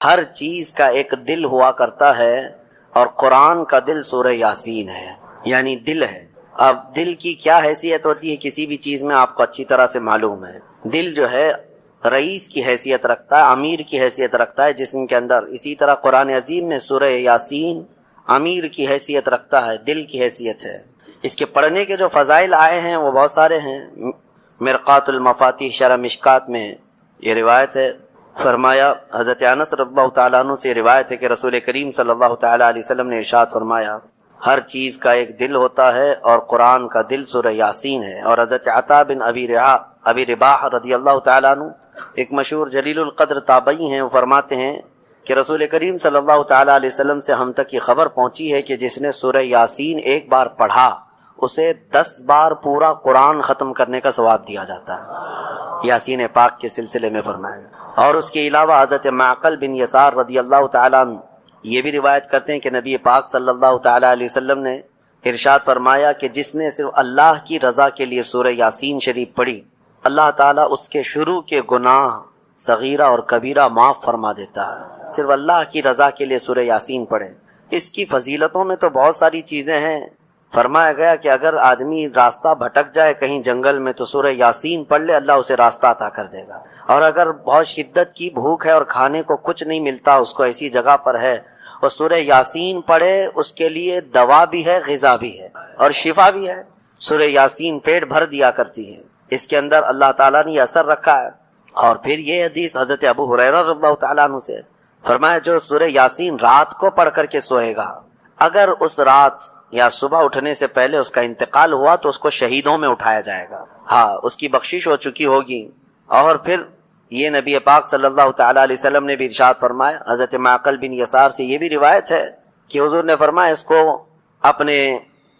ہر چیز کا ایک دل ہوا کرتا ہے اور قرآن کا دل سورہ یاسین ہے، یعنی دل ہے۔ اب دل کی کیا حیثیت ہوتی ہے کسی بھی چیز میں آپ کو اچھی طرح سے معلوم ہے۔ دل جو ہے رئیس کی حیثیت رکھتا ہے، امیر کی حیثیت رکھتا ہے جسم کے اندر۔ اسی طرح قرآن عظیم میں سورہ یاسین امیر کی حیثیت رکھتا ہے، دل کی حیثیت ہے۔ اس کے پڑھنے کے جو فضائل آئے ہیں وہ بہت سارے ہیں۔ مرقات المفاتیح شرح مشکات میں یہ روایت ہے، فرمایا حضرت انس رضی اللہ تعالیٰ عنہ سے روایت ہے کہ رسول کریم صلی اللہ تعالیٰ علیہ وسلم نے ارشاد فرمایا ہر چیز کا ایک دل ہوتا ہے اور قرآن کا دل سورہ یاسین ہے۔ اور حضرت عطا بن ابی رباح رضی اللہ تعالیٰ عنہ ایک مشہور جلیل القدر تابعی ہیں، وہ فرماتے ہیں کہ رسول کریم صلی اللہ تعالیٰ علیہ وسلم سے ہم تک یہ خبر پہنچی ہے کہ جس نے سورہ یاسین ایک بار پڑھا اسے 10 بار پورا قرآن ختم کرنے کا ثواب دیا جاتا ہے، یاسین پاک کے سلسلے میں فرمایا۔ اور اس کے علاوہ حضرت معقل بن یسار رضی اللہ تعالیٰ عنہ یہ بھی روایت کرتے ہیں کہ نبی پاک صلی اللہ تعالیٰ علیہ وسلم نے ارشاد فرمایا کہ جس نے صرف اللہ کی رضا کے لیے سورہ یاسین شریف پڑھی اللہ تعالیٰ اس کے شروع کے گناہ صغیرہ اور کبیرہ معاف فرما دیتا ہے۔ صرف اللہ کی رضا کے لیے سورہ یاسین پڑھیں۔ اس کی فضیلتوں میں تو بہت ساری چیزیں ہیں۔ فرمایا گیا کہ اگر آدمی راستہ بھٹک جائے کہیں جنگل میں تو سورہ یاسین پڑھ لے، اللہ اسے راستہ عطا کر دے گا۔ اور اگر بہت شدت کی بھوک ہے اور کھانے کو کچھ نہیں ملتا، اس کو ایسی جگہ پر ہے اور سورہ یاسین پڑھے، اس کے لیے دوا بھی ہے، غذا بھی ہے اور شفا بھی ہے۔ سورہ یاسین پیٹ بھر دیا کرتی ہے، اس کے اندر اللہ تعالیٰ نے یہ اثر رکھا ہے۔ اور پھر یہ حدیث حضرت ابو ہریرہ رضی اللہ تعالیٰ عنہ سے فرمایا جو سورہ یاسین رات کو پڑھ کر کے سوئے گا، اگر اس رات یا صبح اٹھنے سے پہلے اس کا انتقال ہوا تو اس کو شہیدوں میں اٹھایا جائے گا، ہاں اس کی بخشش ہو چکی ہوگی۔ اور پھر یہ نبی پاک صلی اللہ تعالیٰ علیہ وسلم نے بھی ارشاد فرمایا، حضرت معقل بن یسار سے یہ بھی روایت ہے کہ حضور نے فرمایا اس کو اپنے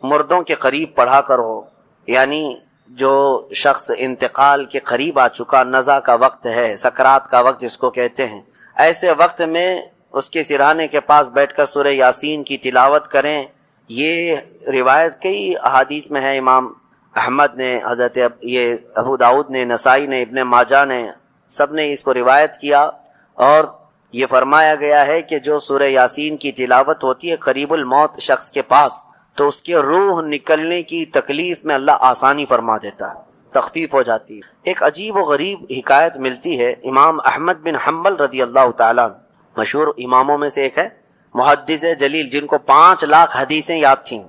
مردوں کے قریب پڑھا کرو، یعنی جو شخص انتقال کے قریب آ چکا، نزع کا وقت ہے، سکرات کا وقت جس کو کہتے ہیں، ایسے وقت میں اس کے سرہانے کے پاس بیٹھ کر سورہ یاسین کی تلاوت کریں۔ یہ روایت کئی احادیث میں ہے، امام احمد نے، حضرت یہ ابو داؤد نے، نسائی نے، ابن ماجہ نے، سب نے اس کو روایت کیا۔ اور یہ فرمایا گیا ہے کہ جو سورہ یاسین کی تلاوت ہوتی ہے قریب الموت شخص کے پاس تو اس کے روح نکلنے کی تکلیف میں اللہ آسانی فرما دیتا ہے، تخفیف ہو جاتی ہے۔ ایک عجیب و غریب حکایت ملتی ہے، امام احمد بن حنبل رضی اللہ تعالیٰ مشہور اماموں میں سے ایک ہے، محدث جلیل جن کو 5 لاکھ حدیثیں یاد تھیں،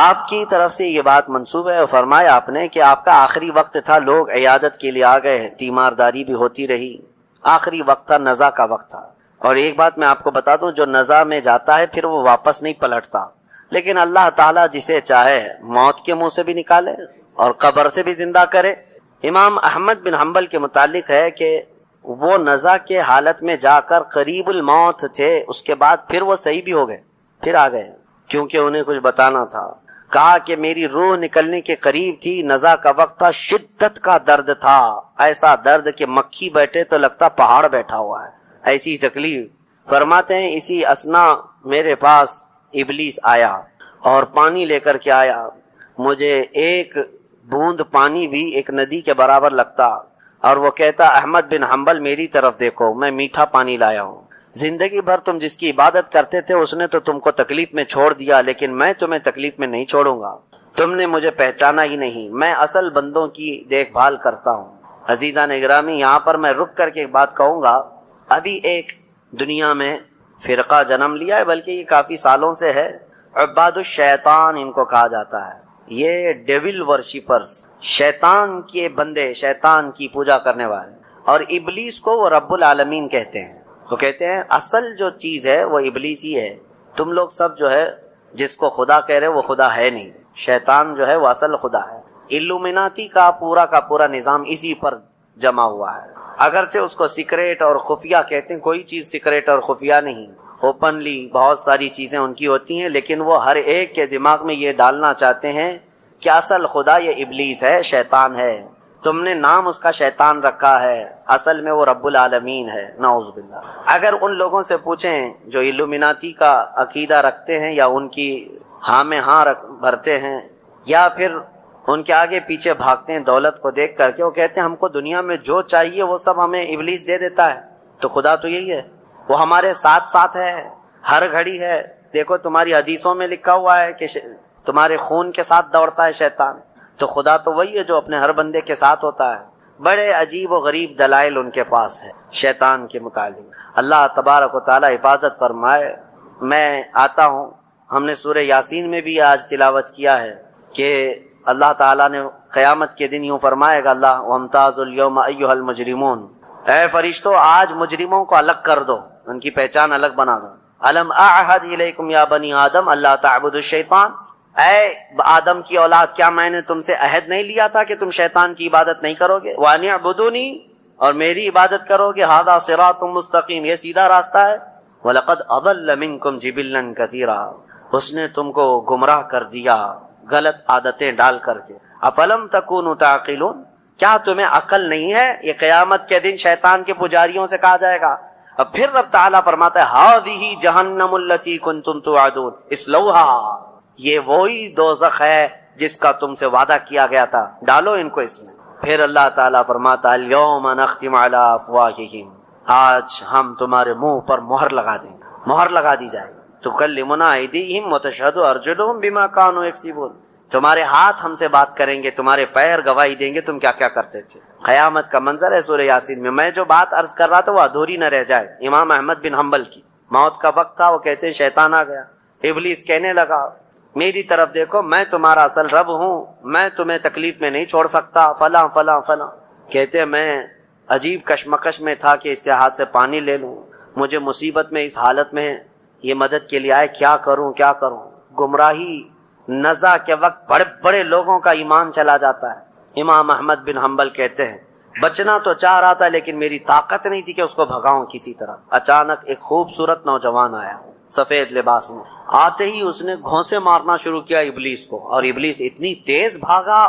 آپ کی طرف سے یہ بات منسوب ہے۔ اور فرمایا آپ نے کہ آپ کا آخری وقت تھا، لوگ عیادت کے لیے آ گئے، تیمارداری بھی ہوتی رہی، آخری وقت تھا، نزع کا وقت تھا۔ اور ایک بات میں آپ کو بتا دوں، جو نزع میں جاتا ہے پھر وہ واپس نہیں پلٹتا، لیکن اللہ تعالیٰ جسے چاہے موت کے منہ سے بھی نکالے اور قبر سے بھی زندہ کرے۔ امام احمد بن حنبل کے متعلق ہے کہ وہ نزع کے حالت میں جا کر قریب الموت تھے، اس کے بعد پھر وہ صحیح بھی ہو گئے، پھر آ گئے، کیونکہ انہیں کچھ بتانا تھا۔ کہا کہ میری روح نکلنے کے قریب تھی، نزع کا وقت تھا، شدت کا درد تھا، ایسا درد کہ مکھی بیٹھے تو لگتا پہاڑ بیٹھا ہوا ہے، ایسی تکلیف۔ فرماتے ہیں اسی اثنا میرے پاس ابلیس آیا اور پانی لے کر کے آیا، مجھے ایک بوند پانی بھی ایک ندی کے برابر لگتا، اور وہ کہتا احمد بن حنبل میری طرف دیکھو، میں میٹھا پانی لایا ہوں، زندگی بھر تم جس کی عبادت کرتے تھے اس نے تو تم کو تکلیف میں چھوڑ دیا، لیکن میں تمہیں تکلیف میں نہیں چھوڑوں گا، تم نے مجھے پہچانا ہی نہیں، میں اصل بندوں کی دیکھ بھال کرتا ہوں۔ عزیزان اکرامی، یہاں پر میں رک کر کے ایک بات کہوں گا، ابھی ایک دنیا میں فرقہ جنم لیا ہے، بلکہ یہ کافی سالوں سے ہے، عباد الشیطان ان کو کہا جاتا ہے، یہ ڈیول ورشپرز، شیطان کے بندے، شیطان کی پوجا کرنے والے، اور ابلیس کو وہ رب العالمین کہتے ہیں۔ وہ کہتے ہیں اصل جو چیز ہے وہ ابلیس ہی ہے، تم لوگ سب جو ہے جس کو خدا کہہ رہے وہ خدا ہے نہیں، شیطان جو ہے وہ اصل خدا ہے۔ الومناتی کا پورا نظام اسی پر جمع ہوا ہے، اگرچہ اس کو سیکریٹ اور خفیہ کہتے ہیں، کوئی چیز سیکریٹ اور خفیہ نہیں، اوپنلی بہت ساری چیزیں ان کی ہوتی ہیں، لیکن وہ ہر ایک کے دماغ میں یہ ڈالنا چاہتے ہیں کہ اصل خدا یہ ابلیس ہے، شیطان ہے، تم نے نام اس کا شیطان رکھا ہے، اصل میں وہ رب العالمین ہے، نعوذ باللہ۔ اگر ان لوگوں سے پوچھیں جو الومناتی کا عقیدہ رکھتے ہیں یا ان کی ہاں میں ہاں بھرتے ہیں یا پھر ان کے آگے پیچھے بھاگتے ہیں دولت کو دیکھ کر کے، وہ کہتے ہیں ہم کو دنیا میں جو چاہیے وہ سب ہمیں ابلیس دے دیتا ہے، تو خدا تو یہی ہے، وہ ہمارے ساتھ ساتھ ہے، ہر گھڑی ہے۔ دیکھو تمہاری حدیثوں میں لکھا ہوا ہے کہ تمہارے خون کے ساتھ دوڑتا ہے شیطان، تو خدا تو وہی ہے جو اپنے ہر بندے کے ساتھ ہوتا ہے۔ بڑے عجیب و غریب دلائل ان کے پاس ہے شیطان کے متعلق۔ اللہ تبارک و تعالی حفاظت فرمائے۔ میں آتا ہوں، ہم نے سورہ یاسین میں بھی آج تلاوت کیا ہے کہ اللہ تعالیٰ نے قیامت کے دن یوں فرمائے گا اللہ وَامْتَازُوا الْيَوْمَ أَيُّهَا الْمُجْرِمُونَ، اے فرشتوں آج مجرموں کو الگ کر دو، ان کی پہچان الگ بنا دو۔ أَلَمْ أَعْهَدْ إِلَيْكُمْ يَا بَنِي آدَمَ أَلَّا تَعْبُدُوا الشَّيْطَانَ، اے آدم کی اولاد کیا میں نے تم سے عہد نہیں لیا تھا کہ تم شیطان کی عبادت نہیں کرو گے؟ وَأَنِ اعْبُدُونِي، اور میری عبادت کرو گے۔ هَذَا صِرَاطٌ مُسْتَقِيمٌ، یہ سیدھا راستہ ہے۔ وَلَقَدْ أَضَلَّ مِنْكُمْ جِبِلًّا كَثِيرًا، اس نے تم کو گمراہ کر دیا غلط عادتیں ڈال کر کے۔ أَفَلَمْ تَكُونُوا تَعْقِلُونَ، کیا تمہیں عقل نہیں ہے؟ یہ قیامت کے دن شیطان کے پجاریوں سے کہا جائے گا۔ اب پھر رب تعالیٰ فرماتا ہے هَذِهِ جَهَنَّمُ الَّتِي كُنْتُمْ تُوعَدُونَ اصْلَوْهَا، یہ وہی دوزخ ہے جس کا تم سے وعدہ کیا گیا تھا، ڈالو ان کو اس میں۔ پھر اللہ تعالیٰ فرماتا ہے الْيَوْمَ نَخْتِمُ عَلَىٰ أَفْوَاهِهِمْ، آج ہم تمہارے منہ پر مہر لگا دیں گے، مہر لگا دی جائے گی۔ تُكَلِّمُنَا أَيْدِيهِمْ وَتَشْهَدُ أَرْجُلُهُمْ بِمَا كَانُوا يَكْسِبُونَ، تمہارے ہاتھ ہم سے بات کریں گے، تمہارے پیر گواہی دیں گے تم کیا کیا کرتے تھے۔ قیامت کا منظر ہے سورہ یاسین میں۔ میں جو بات عرض کر رہا تھا وہ ادھوری نہ رہ جائے۔ امام احمد بن حنبل کی موت کا وقت تھا، وہ کہتے ہیں شیطان آ گیا، ابلیس کہنے لگا میری طرف دیکھو، میں تمہارا اصل رب ہوں، میں تمہیں تکلیف میں نہیں چھوڑ سکتا، فلاں فلاں فلاں۔ کہتے میں عجیب کشمکش میں تھا کہ اس کے ہاتھ سے پانی لے لوں، مجھے مصیبت میں اس حالت میں یہ مدد کے لیے آئے، کیا کروں کیا کروں۔ گمراہی نزع کے وقت بڑے بڑے لوگوں کا ایمان چلا جاتا ہے۔ امام احمد بن حنبل کہتے ہیں بچنا تو چاہ رہا تھا لیکن میری طاقت نہیں تھی کہ اس کو بھگاؤں کسی طرح۔ اچانک ایک خوبصورت نوجوان آیا سفید لباس میں، آتے ہی اس نے گھونسے مارنا شروع کیا ابلیس کو، اور ابلیس اتنی تیز بھاگا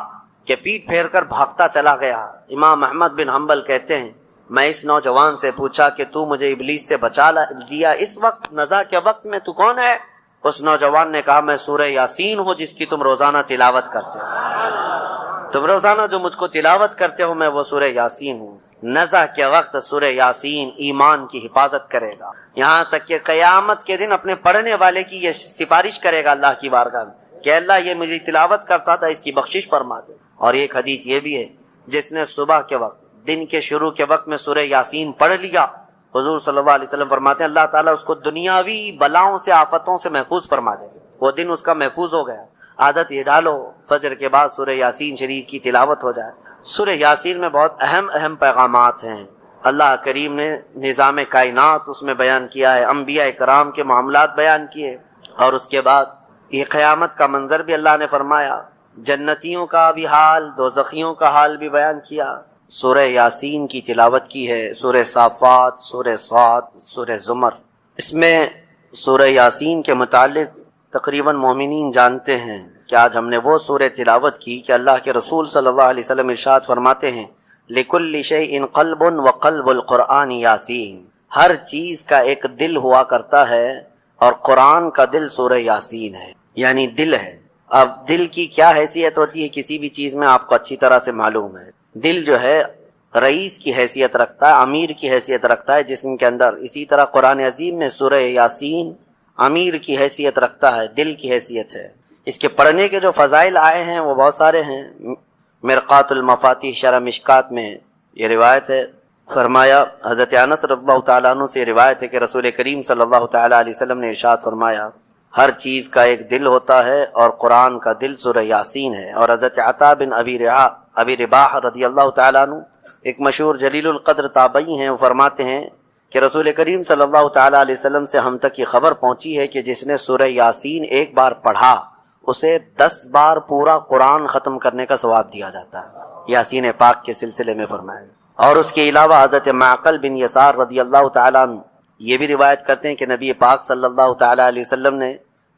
کہ پیٹ پھیر کر بھاگتا چلا گیا۔ امام احمد بن حنبل کہتے ہیں میں اس نوجوان سے پوچھا کہ تو مجھے ابلیس سے بچا دیا اس وقت نزع کے وقت میں، تو کون ہے؟ اس نوجوان نے کہا میں سورہ یاسین ہوں جس کی تم روزانہ تلاوت کرتے ہو، تم روزانہ جو مجھ کو تلاوت کرتے ہو میں وہ سورہ یاسین ہوں۔ نزع کے وقت سورہ یاسین ایمان کی حفاظت کرے گا، یہاں تک کہ قیامت کے دن اپنے پڑھنے والے کی یہ سفارش کرے گا اللہ کی بارگاہ میں کہ اللہ یہ مجھے تلاوت کرتا تھا، اس کی بخشش فرما دے۔ اور ایک حدیث یہ بھی ہے جس نے صبح کے وقت دن کے شروع کے وقت میں سورہ یاسین پڑھ لیا، حضور صلی اللہ علیہ وسلم فرماتے ہیں اللہ تعالیٰ اس کو دنیاوی بلاؤں سے آفتوں سے محفوظ فرما دے، وہ دن اس کا محفوظ ہو گیا۔ عادت یہ ڈالو فجر کے بعد سورہ یاسین شریف کی تلاوت ہو جائے۔ سورہ یاسین میں بہت اہم پیغامات ہیں، اللہ کریم نے نظام کائنات اس میں بیان کیا ہے، انبیاء کرام کے معاملات بیان کیے، اور اس کے بعد یہ قیامت کا منظر بھی اللہ نے فرمایا، جنتیوں کا بھی حال، دوزخیوں کا حال بھی بیان کیا۔ سورہ یاسین کی تلاوت کی ہے، سورہ صافات، سورہ صاد، سورہ زمر۔ اس میں سورہ یاسین کے متعلق تقریباً مومنین جانتے ہیں کہ آج ہم نے وہ سورہ تلاوت کی کہ اللہ کے رسول صلی اللہ علیہ وسلم ارشاد فرماتے ہیں لِكُلِّ شَيْءٍ قَلْبٌ وَقَلْبُ الْقُرْآنِ یاسین، ہر چیز کا ایک دل ہوا کرتا ہے اور قرآن کا دل سورہ یاسین ہے، یعنی دل ہے۔ اب دل کی کیا حیثیت ہوتی ہے کسی بھی چیز میں آپ کو اچھی طرح سے معلوم ہے۔ دل جو ہے رئیس کی حیثیت رکھتا ہے، امیر کی حیثیت رکھتا ہے جسم کے اندر، اسی طرح قرآن عظیم میں سورہ یاسین امیر کی حیثیت رکھتا ہے، دل کی حیثیت ہے۔ اس کے پڑھنے کے جو فضائل آئے ہیں وہ بہت سارے ہیں۔ مرقات المفاتیح شرح مشکات میں یہ روایت ہے، فرمایا حضرت انس رضی اللہ تعالیٰ عنہ سے روایت ہے کہ رسول کریم صلی اللہ تعالیٰ علیہ وسلم نے ارشاد فرمایا ہر چیز کا ایک دل ہوتا ہے اور قرآن کا دل سورہ یاسین ہے۔ اور حضرت عطا بن ابی رباح رضی اللہ تعالیٰ عنہ ایک مشہور جلیل القدر تابعی ہیں، وہ فرماتے ہیں کہ رسول کریم صلی اللہ تعالیٰ علیہ وسلم سے ہم تک یہ خبر پہنچی ہے کہ جس نے سورہ یاسین ایک بار پڑھا اسے 10 بار پورا قرآن ختم کرنے کا ثواب دیا جاتا ہے، یاسین پاک کے سلسلے میں فرمایا۔ اور اس کے علاوہ حضرت معقل بن یسار رضی اللہ تعالیٰ عنہ یہ بھی روایت کرتے ہیں کہ نبی پاک صلی اللہ تعالیٰ علیہ وسلم نے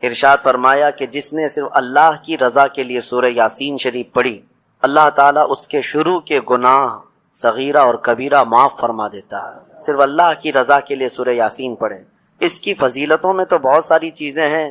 ارشاد فرمایا کہ جس نے صرف اللہ کی رضا کے لیے سورہ یاسین شریف پڑھی اللہ تعالیٰ اس کے شروع کے گناہ صغیرہ اور کبیرہ معاف فرما دیتا ہے۔ صرف اللہ کی رضا کے لیے سورہ یاسین پڑھیں۔ اس کی فضیلتوں میں تو بہت ساری چیزیں ہیں،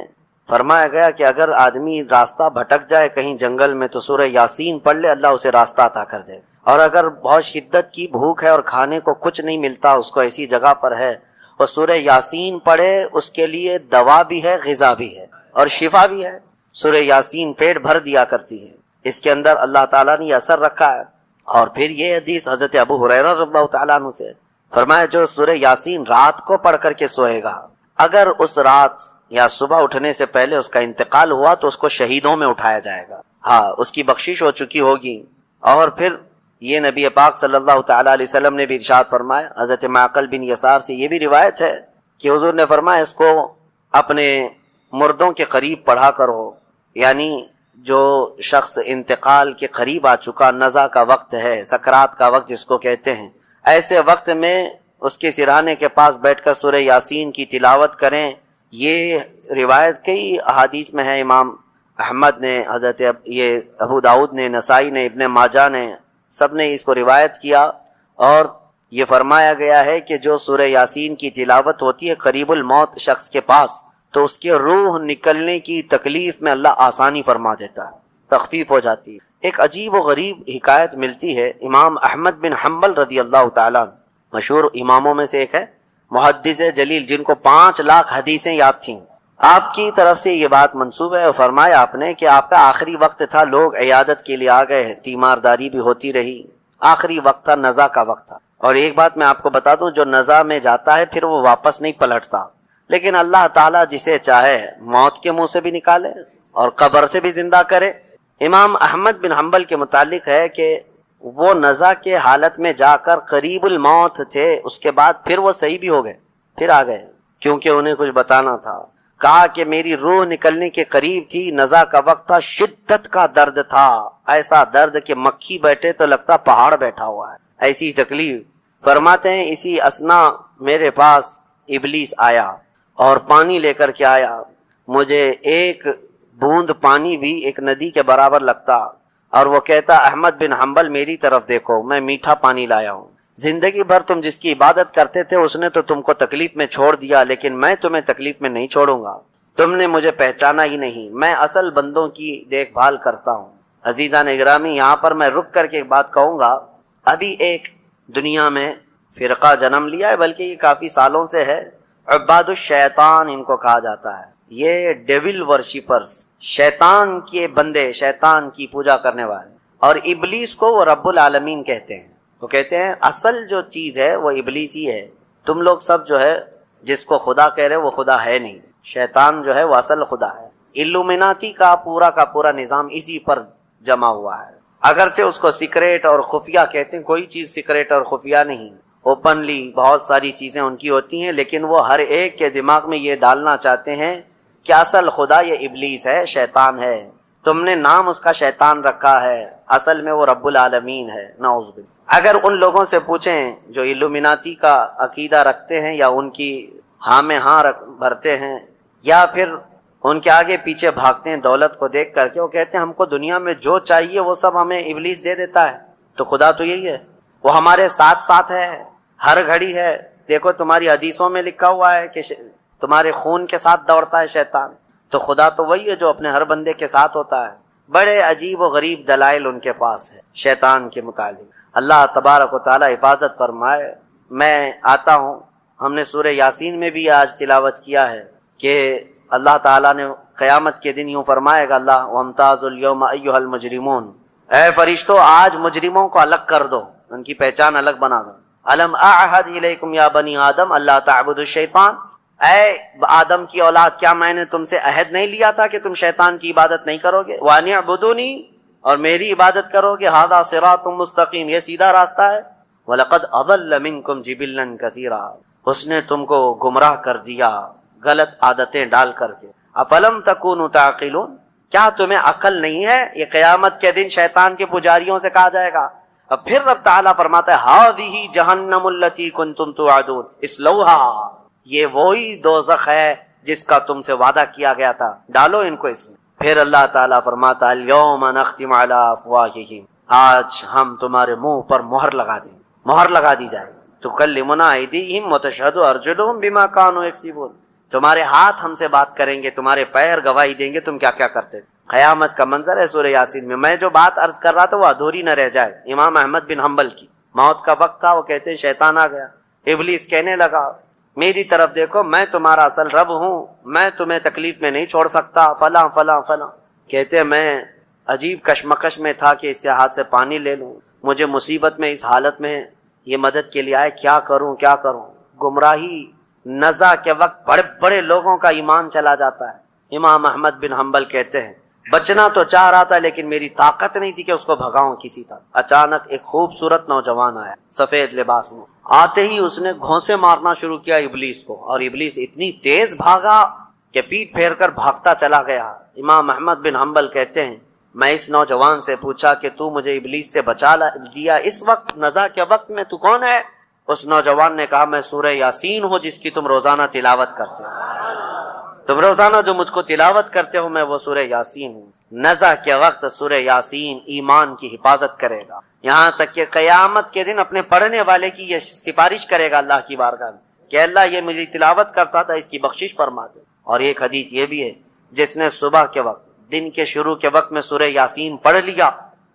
فرمایا گیا کہ اگر آدمی راستہ بھٹک جائے کہیں جنگل میں تو سورہ یاسین پڑھ لے، اللہ اسے راستہ عطا کر دے۔ اور اگر بہت شدت کی بھوک ہے اور کھانے کو کچھ نہیں ملتا، اس کو ایسی جگہ پر ہے وہ سورہ یاسین پڑھے، اس کے لیے دوا بھی ہے، غذا بھی ہے اور شفا بھی ہے۔ سورہ یاسین پیٹ بھر دیا کرتی ہے، اس کے اندر اللہ تعالیٰ نے یہ اثر رکھا ہے۔ اور پھر یہ حدیث حضرت ابو ہریرہ رضی اللہ تعالیٰ عنہ سے فرمایا، جو سورہ یاسین رات کو پڑھ کر کے سوئے گا، اگر اس رات یا صبح اٹھنے سے پہلے اس کا انتقال ہوا تو اس کو شہیدوں میں اٹھایا جائے گا، ہاں اس کی بخشش ہو چکی ہوگی۔ اور پھر یہ نبی پاک صلی اللہ تعالیٰ علیہ وسلم نے بھی ارشاد فرمایا، حضرت معقل بن یسار سے یہ بھی روایت ہے کہ حضور نے فرمایا اس کو اپنے مردوں کے قریب پڑھا کرو، یعنی جو شخص انتقال کے قریب آ چکا، نزع کا وقت ہے، سکرات کا وقت جس کو کہتے ہیں، ایسے وقت میں اس کے سرہانے کے پاس بیٹھ کر سورہ یاسین کی تلاوت کریں۔ یہ روایت کئی احادیث میں ہے، امام احمد نے، حضرت یہ ابو داؤد نے، نسائی نے، ابن ماجہ نے، سب نے اس کو روایت کیا۔ اور یہ فرمایا گیا ہے کہ جو سورہ یاسین کی تلاوت ہوتی ہے قریب الموت شخص کے پاس، تو اس کے روح نکلنے کی تکلیف میں اللہ آسانی فرما دیتا ہے، تخفیف ہو جاتی ہے۔ ایک عجیب و غریب حکایت ملتی ہے، امام احمد بن حنبل رضی اللہ تعالیٰ عنہ، مشہور اماموں میں سے ایک ہے، محدث جلیل، جن کو 5 لاکھ حدیثیں یاد تھیں۔ آپ کی طرف سے یہ بات منسوب ہے، اور فرمایا آپ نے کہ آپ کا آخری وقت تھا، لوگ عیادت کے لیے آ گئے، تیمارداری بھی ہوتی رہی، آخری وقت تھا، نزع کا وقت تھا۔ اور ایک بات میں آپ کو بتا دوں، جو نزع میں جاتا ہے پھر وہ واپس نہیں پلٹتا، لیکن اللہ تعالیٰ جسے چاہے موت کے منہ سے بھی نکالے اور قبر سے بھی زندہ کرے۔ امام احمد بن حنبل کے متعلق ہے کہ وہ نزع کے حالت میں جا کر قریب الموت تھے، اس کے بعد پھر وہ صحیح بھی ہو گئے، پھر آ گئے، کیونکہ انہیں کچھ بتانا تھا۔ کہا کہ میری روح نکلنے کے قریب تھی، نزع کا وقت تھا، شدت کا درد تھا، ایسا درد کہ مکھی بیٹھے تو لگتا پہاڑ بیٹھا ہوا ہے، ایسی تکلیف۔ فرماتے ہیں اسی اسنا میرے پاس ابلیس آیا اور پانی لے کر کے آیا، مجھے ایک بوند پانی بھی ایک ندی کے برابر لگتا، اور وہ کہتا احمد بن حنبل میری طرف دیکھو، میں میٹھا پانی لایا ہوں، زندگی بھر تم جس کی عبادت کرتے تھے اس نے تو تم کو تکلیف میں چھوڑ دیا، لیکن میں تمہیں تکلیف میں نہیں چھوڑوں گا، تم نے مجھے پہچانا ہی نہیں، میں اصل بندوں کی دیکھ بھال کرتا ہوں۔ عزیزان اکرامی، یہاں پر میں رک کر کے ایک بات کہوں گا، ابھی ایک دنیا میں فرقہ جنم لیا ہے، بلکہ یہ کافی سالوں سے ہے، عباد الشیطان ان کو کہا جاتا ہے، یہ ڈیول ورشپرز، شیطان کے بندے، شیطان کی پوجا کرنے والے، اور ابلیس کو وہ رب العالمین کہتے ہیں۔ وہ کہتے ہیں اصل جو چیز ہے وہ ابلیس ہی ہے، تم لوگ سب جو ہے جس کو خدا کہہ رہے وہ خدا ہے نہیں، شیطان جو ہے وہ اصل خدا ہے۔ الومناتی کا پورا نظام اسی پر جمع ہوا ہے، اگرچہ اس کو سیکریٹ اور خفیہ کہتے ہیں، کوئی چیز سیکریٹ اور خفیہ نہیں، اوپنلی بہت ساری چیزیں ان کی ہوتی ہیں، لیکن وہ ہر ایک کے دماغ میں یہ ڈالنا چاہتے ہیں کہ اصل خدا یہ ابلیس ہے، شیطان ہے، تم نے نام اس کا شیطان رکھا ہے، اصل میں وہ رب العالمین ہے، نعوذ باللہ۔ اگر ان لوگوں سے پوچھیں جو الومناتی کا عقیدہ رکھتے ہیں یا ان کی ہاں میں ہاں بھرتے ہیں یا پھر ان کے آگے پیچھے بھاگتے ہیں دولت کو دیکھ کر کے، وہ کہتے ہیں ہم کو دنیا میں جو چاہیے وہ سب ہمیں ابلیس دے دیتا ہے، تو خدا تو یہی ہے، وہ ہمارے ساتھ ساتھ ہے، ہر گھڑی ہے، دیکھو تمہاری حدیثوں میں لکھا ہوا ہے کہ تمہارے خون کے ساتھ دوڑتا ہے شیطان، تو خدا تو وہی ہے جو اپنے ہر بندے کے ساتھ ہوتا ہے۔ بڑے عجیب و غریب دلائل ان کے پاس ہے شیطان کے متعلق۔ اللہ تبارک و تعالی حفاظت فرمائے۔ میں آتا ہوں، ہم نے سورہ یاسین میں بھی آج تلاوت کیا ہے کہ اللہ تعالیٰ نے قیامت کے دن یوں فرمائے گا اللہ وَامْتَازُوا الْيَوْمَ أَيُّهَا الْمُجْرِمُونَ، اے فرشتوں آج مجرموں کو الگ کر دو، ان کی پہچان الگ بنا دو۔ أَلَمْ أَعْهَدْ إِلَيْكُمْ يَا بَنِي آدَمَ أَلَّا تَعْبُدُوا الشَّيْطَانَ، اے آدم کی اولاد کیا میں نے تم سے عہد نہیں لیا تھا کہ تم شیطان کی عبادت نہیں کرو گے؟ وَأَنِ اعْبُدُونِي، اور میری عبادت کرو گے، هَذَا صِرَاطٌ مُسْتَقِيمٌ، یہ سیدھا راستہ ہے۔ وَلَقَدْ أَضَلَّ مِنْكُمْ جِبِلًّا كَثِيرًا، اس نے تم کو گمراہ کر دیا غلط عادتیں ڈال کر کے۔ افلم تکونوا تعقلون، کیا تمہیں عقل نہیں ہے؟ یہ قیامت کے دن شیطان کے پجاریوں سے کہا جائے گا۔ اب پھر رب تعالیٰ فرماتا ہے ہذہ جہنم التی کنتم توعدون اصلوہا، یہ وہی دوزخ ہے جس کا تم سے وعدہ کیا گیا تھا، ڈالو ان کو اس میں۔ پھر اللہ تعالیٰ فرماتا ہے الیوم نختم علی افواہہم، آج ہم تمہارے منہ پر مہر لگا دیں، مہر لگا دی جائے، تکلمنا ایدیہم وتشہد ارجلہم بما کانوا یکسبون، تمہارے ہاتھ ہم سے بات کریں گے، تمہارے پیر گواہی دیں گے تم کیا کیا کرتے۔ قیامت کا منظر ہے سورہ یاسین میں۔ میں جو بات عرض کر رہا تھا وہ ادھوری نہ رہ جائے۔ امام احمد بن حنبل کی موت کا وقت تھا، وہ کہتے ہیں شیطان آ گیا، ابلیس کہنے لگا میری طرف دیکھو، میں تمہارا اصل رب ہوں، میں تمہیں تکلیف میں نہیں چھوڑ سکتا، فلاں فلاں فلاں۔ کہتے ہیں میں عجیب کشمکش میں تھا کہ اس کے ہاتھ سے پانی لے لوں، مجھے مصیبت میں اس حالت میں یہ مدد کے لیے آئے، کیا کروں کیا کروں۔ گمراہی نزع کے وقت بڑے بڑے لوگوں کا ایمان چلا جاتا ہے۔ امام احمد بن حنبل کہتے ہیں بچنا تو چاہ رہا تھا لیکن میری طاقت نہیں تھی کہ اس کو بھگاؤں کسی طرح۔ اچانک ایک خوبصورت نوجوان آیا سفید لباس میں، آتے ہی اس نے گھونسے مارنا شروع کیا ابلیس کو، اور ابلیس اتنی تیز بھاگا کہ پیٹ پھیر کر بھاگتا چلا گیا۔ امام احمد بن حنبل کہتے ہیں میں اس نوجوان سے پوچھا کہ تو مجھے ابلیس سے بچا دیا اس وقت نزع کے وقت میں، تو کون ہے؟ اس نوجوان نے کہا میں سورہ یاسین ہوں جس کی تم روزانہ تلاوت کرتے ہو، تم روزانہ جو مجھ کو تلاوت کرتے ہو میں وہ سورہ یاسین ہوں۔ نزع کے وقت سورہ یاسین ایمان کی حفاظت کرے گا، یہاں تک کہ قیامت کے دن اپنے پڑھنے والے کی یہ سفارش کرے گا اللہ کی بارگاہ میں کہ اللہ یہ میری تلاوت کرتا تھا، اس کی بخشش فرما دے۔ اور ایک حدیث یہ بھی ہے جس نے صبح کے وقت دن کے شروع کے وقت میں سورہ یاسین پڑھ لیا،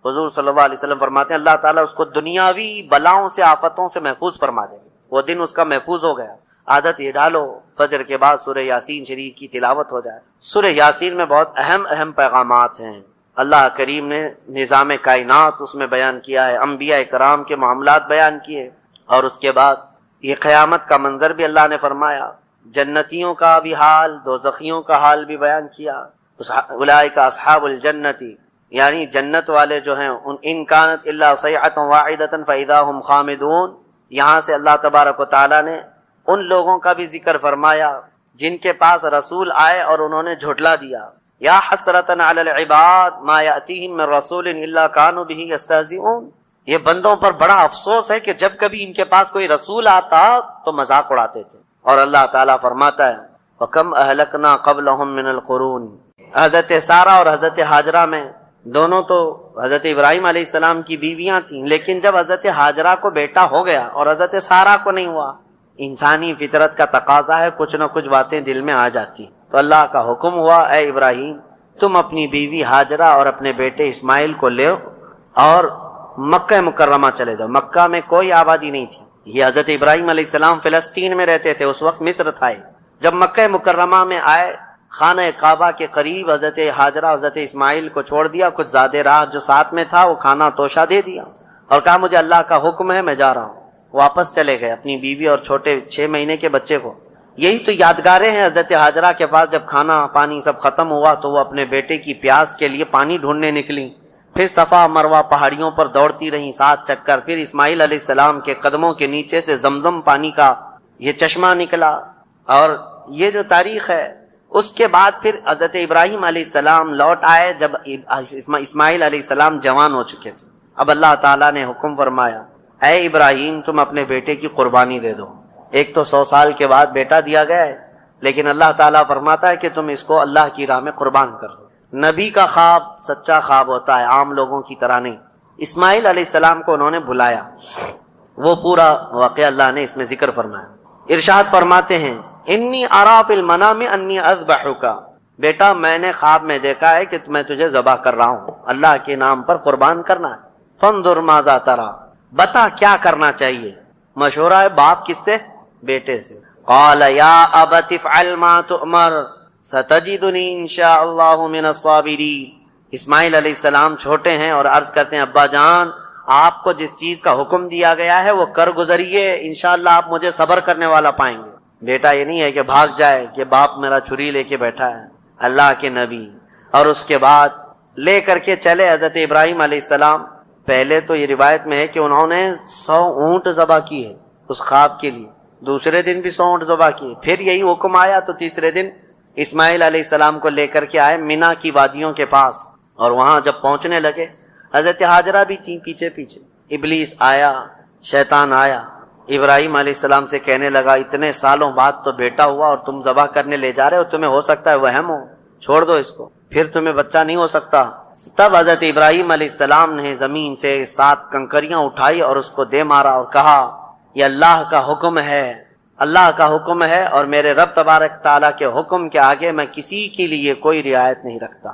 حضور صلی اللہ علیہ وسلم فرماتے ہیں اللہ تعالیٰ اس کو دنیاوی بلاؤں سے آفتوں سے محفوظ فرما دے، وہ دن اس کا محفوظ ہو گیا۔ عادت یہ ڈالو فجر کے بعد سورہ یاسین شریف کی تلاوت ہو جائے۔ سورہ یاسین میں بہت اہم پیغامات ہیں، اللہ کریم نے نظام کائنات اس میں بیان کیا ہے، انبیاء کرام کے معاملات بیان کیے، اور اس کے بعد یہ قیامت کا منظر بھی اللہ نے فرمایا، جنتیوں کا بھی حال، دوزخیوں کا حال بھی بیان کیا۔ اولئک اصحاب الجنتی، یعنی جنت والے جو ہیں ان کانت الا صیحۃ واحدۃ فاذا هم خامدون، یہاں سے اللہ تبارک و تعالی نے ان لوگوں کا بھی ذکر فرمایا جن کے پاس رسول آئے اور انہوں نے جھٹلا دیا۔ یا حسرۃ علی العباد ما یاتیہم من رسول الا کانوا بہ یستہزئون، یہ بندوں پر بڑا افسوس ہے کہ جب کبھی ان کے پاس کوئی رسول آتا تو مذاق اڑاتے تھے۔ اور اللہ تعالیٰ فرماتا ہے وَكَمْ أَهْلَكْنَا قَبْلَهُمْ مِنَ الْقُرُونِ، حضرت سارہ اور حضرت ہاجرہ میں دونوں تو حضرت ابراہیم علیہ السلام کی بیویاں تھیں، لیکن جب حضرت ہاجرہ کو بیٹا ہو گیا اور حضرت سارہ کو نہیں ہوا، انسانی فطرت کا تقاضا ہے کچھ نہ کچھ باتیں دل میں آ جاتی، تو اللہ کا حکم ہوا اے ابراہیم تم اپنی بیوی ہاجرہ اور اپنے بیٹے اسماعیل کو لے اور مکہ مکرمہ چلے جاؤ۔ مکہ میں کوئی آبادی نہیں تھی، یہ حضرت ابراہیم علیہ السلام فلسطین میں رہتے تھے، اس وقت مصر تھا۔ جب مکہ مکرمہ میں آئے، خانہ کعبہ کے قریب حضرت ہاجرہ حضرت اسماعیل کو چھوڑ دیا، کچھ زیادہ راہ جو ساتھ میں تھا وہ کھانا توشہ دے دیا اور کہا مجھے اللہ کا حکم ہے میں جا رہا ہوں۔ واپس چلے گئے اپنی بیوی اور چھوٹے 6 مہینے کے بچے کو۔ یہی تو یادگاریں ہیں حضرت ہاجرہ کے پاس، جب کھانا پانی سب ختم ہوا تو وہ اپنے بیٹے کی پیاس کے لیے پانی ڈھونڈنے نکلی، پھر صفا مروہ پہاڑیوں پر دوڑتی رہیں 7 چکر، پھر اسماعیل علیہ السلام کے قدموں کے نیچے سے زمزم پانی کا یہ چشمہ نکلا۔ اور یہ جو تاریخ ہے، اس کے بعد پھر حضرت ابراہیم علیہ السلام لوٹ آئے جب اسماعیل علیہ السلام جوان ہو چکے تھے۔ اب اللہ تعالیٰ نے حکم فرمایا اے ابراہیم تم اپنے بیٹے کی قربانی دے دو۔ ایک تو 100 سال کے بعد بیٹا دیا گیا ہے، لیکن اللہ تعالیٰ فرماتا ہے کہ تم اس کو اللہ کی راہ میں قربان کر دو۔ نبی کا خواب سچا خواب ہوتا ہے، عام لوگوں کی طرح نہیں۔ اسماعیل علیہ السلام کو انہوں نے بلایا، وہ پورا واقعہ اللہ نے اس میں ذکر فرمایا۔ ارشاد فرماتے ہیں انی ارا فی المنام انی اذبحک، بیٹا میں نے خواب میں دیکھا ہے کہ میں تجھے ذبح کر رہا ہوں، اللہ کے نام پر قربان کرنا ہے۔ فانظر ماذا ترى، بتا کیا کرنا چاہیے۔ مشورہ ہے باپ کس سے؟ بیٹے سے۔ قال یا ابت افعل ما تؤمر ستجدنی انشاء اللہ من الصابرین۔ اسماعیل علیہ السلام چھوٹے ہیں اور عرض کرتے ہیں ابا جان آپ کو جس چیز کا حکم دیا گیا ہے وہ کر گزریے، انشاءاللہ آپ مجھے صبر کرنے والا پائیں گے۔ بیٹا یہ نہیں ہے کہ بھاگ جائے کہ باپ میرا چھری لے کے بیٹھا ہے، اللہ کے نبی۔ اور اس کے بعد لے کر کے چلے حضرت ابراہیم علیہ السلام۔ پہلے تو یہ روایت میں ہے کہ انہوں نے 100 اونٹ ذبح کیے اس خواب کے لیے، دوسرے دن بھی 100 اونٹ ذبح کیے، پھر یہی حکم آیا تو تیسرے دن اسماعیل علیہ السلام کو لے کر کے آئے مینا کی وادیوں کے پاس، اور وہاں جب پہنچنے لگے حضرت ہاجرہ بھی تھیں پیچھے پیچھے۔ ابلیس آیا، شیطان آیا، ابراہیم علیہ السلام سے کہنے لگا اتنے سالوں بعد تو بیٹا ہوا اور تم ذبح کرنے لے جا رہے ہو، تمہیں ہو سکتا ہے وہم ہو، چھوڑ دو اس کو، پھر تمہیں بچہ نہیں ہو سکتا۔ تب حضرت ابراہیم علیہ السلام نے زمین سے 7 کنکریاں اٹھائی اور اس کو دے مارا اور کہا یہ اللہ کا حکم ہے، اللہ کا حکم ہے، اور میرے رب تبارک تعالیٰ کے حکم کے آگے میں کسی کے لیے کوئی رعایت نہیں رکھتا۔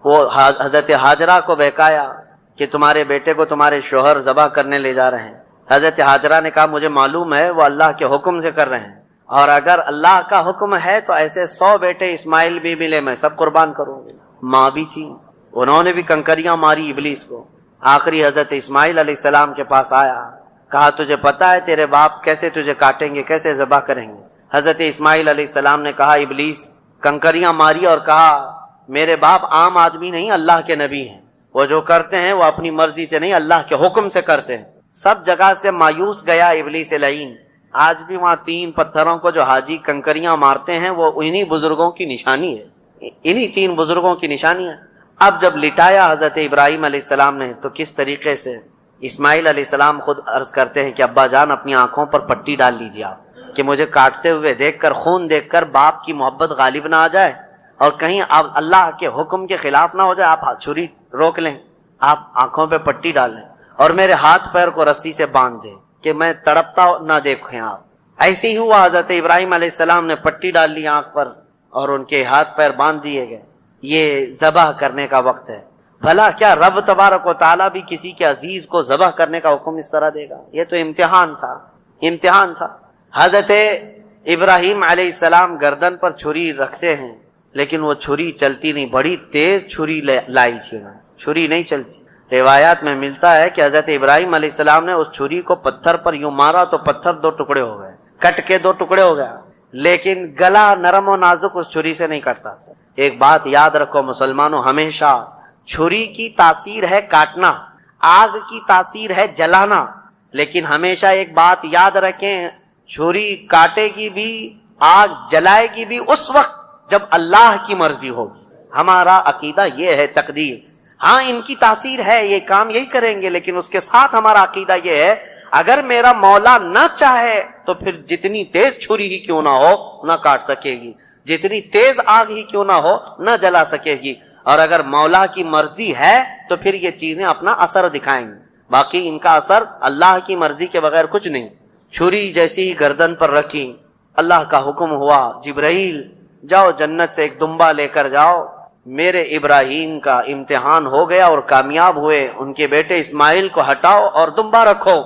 وہ حضرت ہاجرہ کو بہکایا کہ تمہارے بیٹے کو تمہارے شوہر ذبح کرنے لے جا رہے ہیں۔ حضرت ہاجرہ نے کہا مجھے معلوم ہے وہ اللہ کے حکم سے کر رہے ہیں، اور اگر اللہ کا حکم ہے تو ایسے 100 بیٹے اسماعیل بھی ملے میں سب قربان کروں گی۔ ماں بھی تھی، انہوں نے بھی کنکریاں ماری ابلیس کو۔ آخری حضرت اسماعیل علیہ السلام کے پاس آیا، کہا تجھے پتا ہے تیرے باپ کیسے تجھے کاٹیں گے، کیسے ذبح کریں گے؟ حضرت اسماعیل علیہ السلام نے کہا ابلیس، کنکریاں ماری اور کہا میرے باپ عام آدمی نہیں، اللہ کے نبی ہیں، وہ جو کرتے ہیں وہ اپنی مرضی سے نہیں اللہ کے حکم سے کرتے ہیں۔ سب جگہ سے مایوس گیا ابلیس لعین۔ آج بھی وہاں 3 پتھروں کو جو حاجی کنکریاں مارتے ہیں وہ انہی بزرگوں کی نشانی ہے، انہی 3 بزرگوں کی نشانی ہے۔ اب جب لٹایا حضرت ابراہیم علیہ السلام نے تو کس طریقے سے اسماعیل علیہ السلام خود عرض کرتے ہیں کہ ابا جان اپنی آنکھوں پر پٹی ڈال لیجیے آپ، کہ مجھے کاٹتے ہوئے دیکھ کر، خون دیکھ کر باپ کی محبت غالب نہ آ جائے اور کہیں آپ اللہ کے حکم کے خلاف نہ ہو جائے، آپ چھری روک لیں، آپ آنکھوں پہ پٹی ڈال لیں اور میرے ہاتھ پیر کو رسی سے باندھ دیں کہ میں تڑپتا نہ دیکھیں آپ۔ ایسے ہی ہوا، حضرت ابراہیم علیہ السلام نے پٹی ڈال لی آنکھ پر اور ان کے ہاتھ پیر باندھ دیے گئے۔ یہ ذبح کرنے کا وقت ہے۔ بھلا کیا رب تبارک و تعالیٰ بھی کسی کے عزیز کو ذبح کرنے کا حکم اس طرح دے گا؟ یہ تو امتحان تھا، امتحان تھا۔ حضرت ابراہیم علیہ السلام گردن پر چھری رکھتے ہیں لیکن وہ چھری چلتی نہیں، بڑی تیز چھری لائی تھی انہوں نے، چھری نہیں چلتی۔ روایات میں ملتا ہے کہ حضرت ابراہیم علیہ السلام نے اس چھری کو پتھر پر یوں مارا تو پتھر 2 ٹکڑے ہو گئے، کٹ کے 2 ٹکڑے ہو گیا، لیکن گلا نرم و نازک اس چھری سے نہیں کٹتا تھا۔ ایک بات یاد رکھو مسلمانوں، ہمیشہ چھری کی تاثیر ہے کاٹنا، آگ کی تاثیر ہے جلانا، لیکن ہمیشہ ایک بات یاد رکھیں، چھری کاٹے گی بھی، آگ جلائے گی بھی اس وقت جب اللہ کی مرضی ہوگی۔ ہمارا عقیدہ یہ ہے، تقدیر، ہاں ان کی تاثیر ہے، یہ کام یہی کریں گے، لیکن اس کے ساتھ ہمارا عقیدہ یہ ہے اگر میرا مولا نہ چاہے تو پھر جتنی تیز چھری ہی کیوں نہ ہو نہ کاٹ سکے گی، جتنی تیز آگ ہی کیوں نہ ہو نہ جلا سکے گی، اور اگر مولا کی مرضی ہے تو پھر یہ چیزیں اپنا اثر دکھائیں گی، باقی ان کا اثر اللہ کی مرضی کے بغیر کچھ نہیں۔ چھری جیسی ہی گردن پر رکھی، اللہ کا حکم ہوا جبرائیل جاؤ جنت سے ایک دمبا لے کر جاؤ۔ میرے ابراہیم کا امتحان ہو گیا اور کامیاب ہوئے، ان کے بیٹے اسماعیل کو ہٹاؤ اور دمبا رکھو۔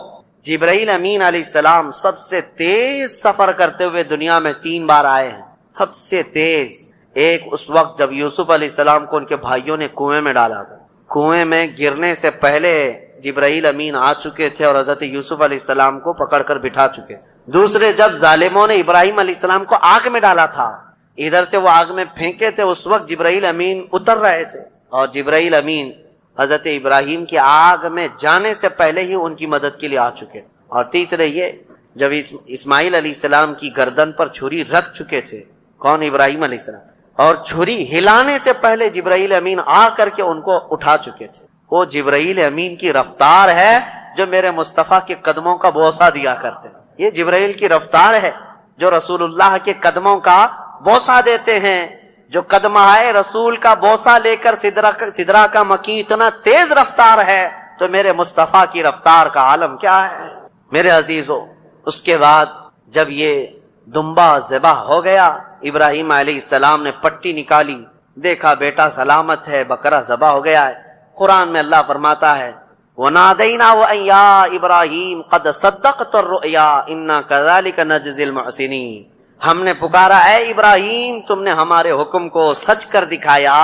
جبرائیل امین علیہ السلام سب سے تیز سفر کرتے ہوئے دنیا میں 3 بار آئے ہیں، سب سے تیز۔ ایک اس وقت جب یوسف علیہ السلام کو ان کے بھائیوں نے کنویں میں ڈالا تھا، کنویں میں گرنے سے پہلے جبرائیل امین آ چکے تھے اور حضرت یوسف علیہ السلام کو پکڑ کر بٹھا چکے تھے۔ دوسرے جب ظالموں نے ابراہیم علیہ السلام کو آگ میں ڈالا تھا، ادھر سے وہ آگ میں پھینکے تھے، اس وقت جبرائیل امین اتر رہے تھے اور جبرائیل امین حضرت ابراہیم کی آگ میں جانے سے پہلے ہی ان کی مدد کے لیے آ چکے۔ اور تیسرے یہ جب اسماعیل علیہ السلام کی گردن پر چھری رکھ چکے تھے، کون؟ ابراہیم علیہ السلام، اور چھری ہلانے سے پہلے جبرائیل امین آ کر کے ان کو اٹھا چکے تھے۔ وہ جبرائیل امین کی رفتار ہے جو میرے مصطفیٰ کے قدموں کا بوسہ دیا کرتے ہیں، یہ جبرائیل کی رفتار ہے جو رسول اللہ کے قدموں کا بوسہ دیتے ہیں۔ جو قدمہ ہے رسول کا بوسہ لے کر سدرہ کا مکی اتنا تیز رفتار ہے تو میرے مصطفیٰ کی رفتار کا عالم کیا ہے میرے عزیزو۔ اس کے بعد جب یہ دمبا ذبح ہو گیا، ابراہیم علیہ السلام نے پٹی نکالی، دیکھا بیٹا سلامت ہے، بکرا ذبح ہو گیا ہے۔ قرآن میں اللہ فرماتا ہے وَنَادَيْنَاهُ أَن يَا إِبْرَاهِيمُ قَدْ صَدَّقْتَ الرُّؤْيَا إِنَّا كَذَلِكَ نَجْزِي الْمُحْسِنِينَ۔ ہم نے پکارا اے ابراہیم، تم نے ہمارے حکم کو سچ کر دکھایا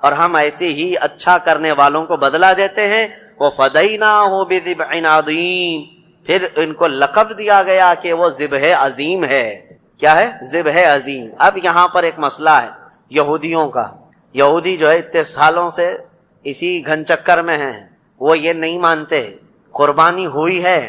اور ہم ایسے ہی اچھا کرنے والوں کو بدلہ دیتے ہیں۔ وَفَدَيْنَاهُ بِذِبْحٍ عَظِيمٍ، پھر ان کو لقب دیا گیا کہ وہ ذبح عظیم ہے۔ کیا ہے؟ ذبح عظیم۔ اب یہاں پر ایک مسئلہ ہے یہودیوں کا۔ یہودی جو ہے اتنے سالوں سے اسی گھن چکر میں ہیں، وہ یہ نہیں مانتے قربانی ہوئی ہے،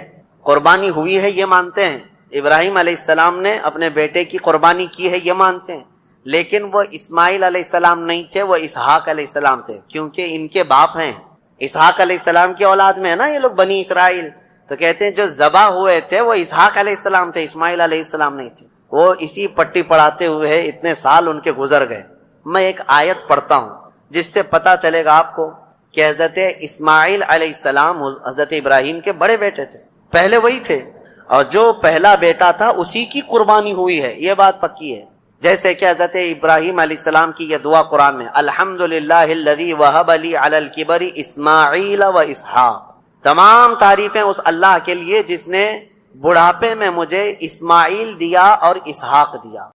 قربانی ہوئی ہے یہ مانتے ہیں، ابراہیم علیہ السلام نے اپنے بیٹے کی قربانی کی ہے یہ مانتے ہیں، لیکن وہ اسماعیل علیہ السلام نہیں تھے، وہ اسحاق علیہ السلام تھے، کیونکہ ان کے باپ ہیں اسحاق علیہ السلام کی اولاد میں ہے نا یہ لوگ بنی اسرائیل، تو کہتے ہیں جو ذبح ہوئے تھے وہ اسحاق علیہ السلام تھے، اسماعیل علیہ السلام نہیں تھے۔ وہ اسی پٹی پڑھاتے ہوئے اتنے سال ان کے گزر گئے۔ میں ایک آیت پڑھتا ہوں جس سے پتہ چلے گا آپ کو کہ حضرت اسماعیل علیہ السلام حضرت ابراہیم کے بڑے بیٹے تھے، پہلے وہی تھے، اور جو پہلا بیٹا تھا اسی کی قربانی ہوئی ہے، یہ بات پکی ہے۔ جیسے کہ حضرت ابراہیم علیہ السلام کی یہ دعا قرآن میں الحمدللہ الذی وہب لی علی الکبر اسماعیل و اسحاق، تمام تعریفیں اس اللہ کے لیے جس نے بڑھاپے میں مجھے اسماعیل دیا اور اسحاق دیا.